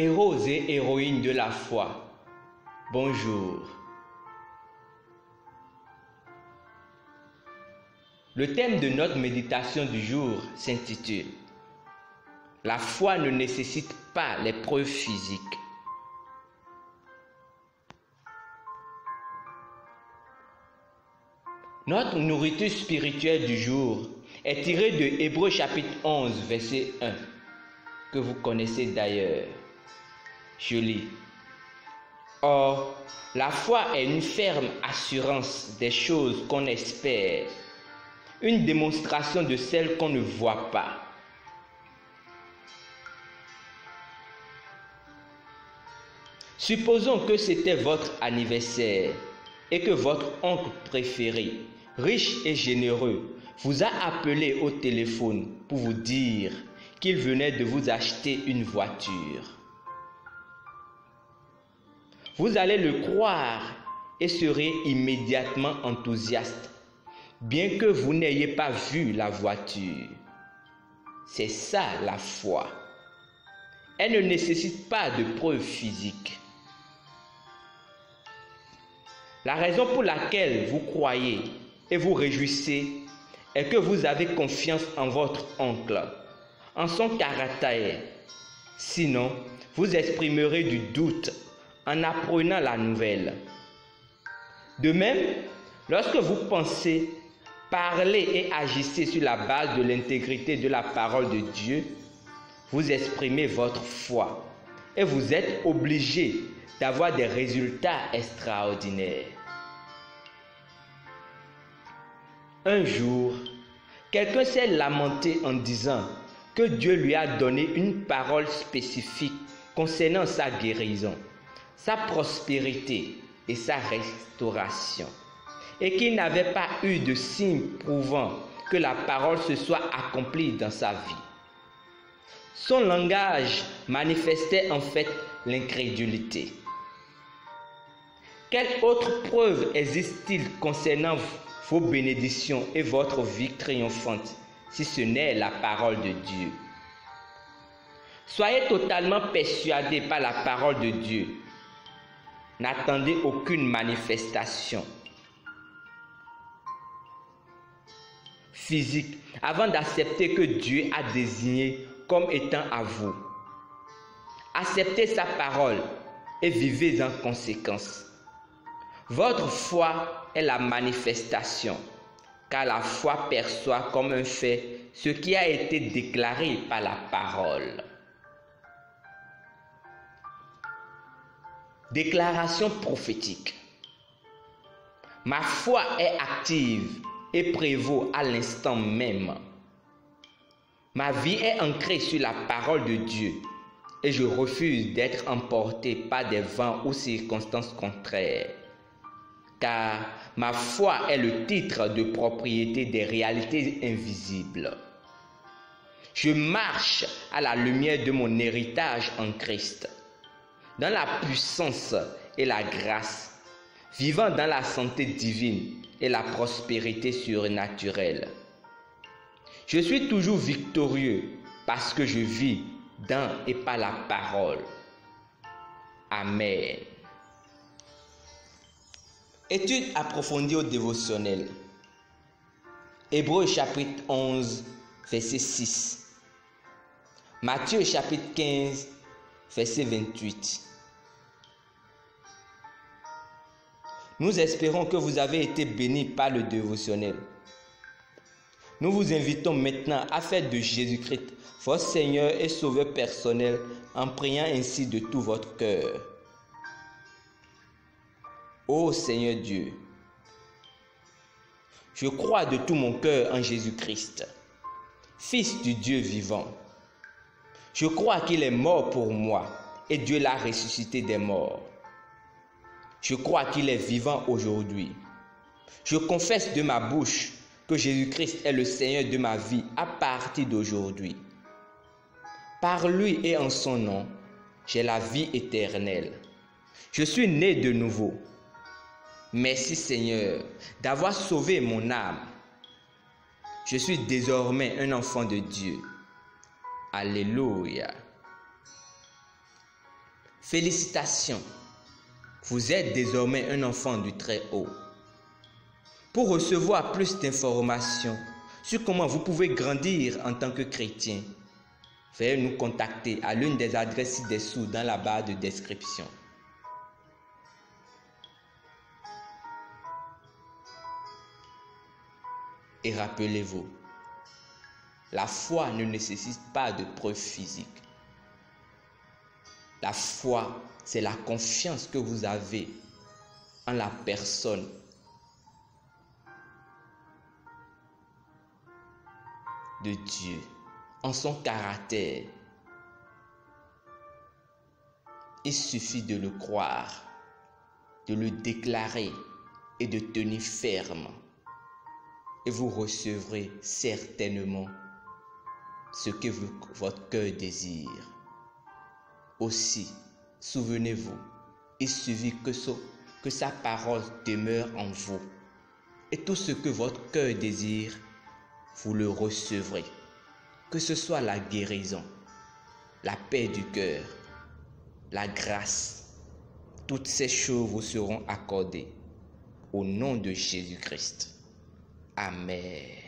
Héros et héroïnes de la foi, bonjour. Le thème de notre méditation du jour s'intitule « La foi ne nécessite pas les preuves physiques ». Notre nourriture spirituelle du jour est tirée de Hébreux chapitre 11, verset 1, que vous connaissez d'ailleurs. Je lis. Or, la foi est une ferme assurance des choses qu'on espère, une démonstration de celles qu'on ne voit pas. Supposons que c'était votre anniversaire et que votre oncle préféré, riche et généreux, vous a appelé au téléphone pour vous dire qu'il venait de vous acheter une voiture. Vous allez le croire et serez immédiatement enthousiaste, bien que vous n'ayez pas vu la voiture. C'est ça la foi. Elle ne nécessite pas de preuves physiques. La raison pour laquelle vous croyez et vous réjouissez est que vous avez confiance en votre oncle, en son caractère. Sinon, vous exprimerez du doute en apprenant la nouvelle. De même, lorsque vous pensez, parlez et agissez sur la base de l'intégrité de la parole de Dieu, vous exprimez votre foi et vous êtes obligé d'avoir des résultats extraordinaires. Un jour, quelqu'un s'est lamenté en disant que Dieu lui a donné une parole spécifique concernant sa guérison, sa prospérité et sa restauration, et qu'il n'avait pas eu de signe prouvant que la parole se soit accomplie dans sa vie. Son langage manifestait en fait l'incrédulité. Quelle autre preuve existe-t-il concernant vos bénédictions et votre vie triomphante si ce n'est la parole de Dieu? Soyez totalement persuadés par la parole de Dieu. N'attendez aucune manifestation physique avant d'accepter que Dieu a désigné comme étant à vous. Acceptez sa parole et vivez en conséquence. Votre foi est la manifestation, car la foi perçoit comme un fait ce qui a été déclaré par la parole. Déclaration prophétique. Ma foi est active et prévaut à l'instant même. Ma vie est ancrée sur la parole de Dieu et je refuse d'être emporté par des vents ou circonstances contraires. Car ma foi est le titre de propriété des réalités invisibles. Je marche à la lumière de mon héritage en Christ, dans la puissance et la grâce, vivant dans la santé divine et la prospérité surnaturelle. Je suis toujours victorieux parce que je vis dans et par la parole. Amen. Étude approfondie au dévotionnel. Hébreux chapitre 11, verset 6. Matthieu chapitre 15, verset 28. Nous espérons que vous avez été bénis par le dévotionnel. Nous vous invitons maintenant à faire de Jésus-Christ votre Seigneur et Sauveur personnel en priant ainsi de tout votre cœur. Ô Seigneur Dieu, je crois de tout mon cœur en Jésus-Christ, Fils du Dieu vivant. Je crois qu'il est mort pour moi et Dieu l'a ressuscité des morts. Je crois qu'il est vivant aujourd'hui. Je confesse de ma bouche que Jésus-Christ est le Seigneur de ma vie à partir d'aujourd'hui. Par lui et en son nom, j'ai la vie éternelle. Je suis né de nouveau. Merci Seigneur d'avoir sauvé mon âme. Je suis désormais un enfant de Dieu. Alléluia. Félicitations, vous êtes désormais un enfant du Très-Haut. Pour recevoir plus d'informations sur comment vous pouvez grandir en tant que chrétien, veuillez nous contacter à l'une des adresses ci-dessous dans la barre de description. Et rappelez-vous, la foi ne nécessite pas de preuves physiques. La foi, c'est la confiance que vous avez en la personne de Dieu, en son caractère. Il suffit de le croire, de le déclarer et de tenir ferme. Et vous recevrez certainement ce que votre cœur désire. Aussi, souvenez-vous, il suffit que sa parole demeure en vous. Et tout ce que votre cœur désire, vous le recevrez. Que ce soit la guérison, la paix du cœur, la grâce, toutes ces choses vous seront accordées au nom de Jésus-Christ. Amen.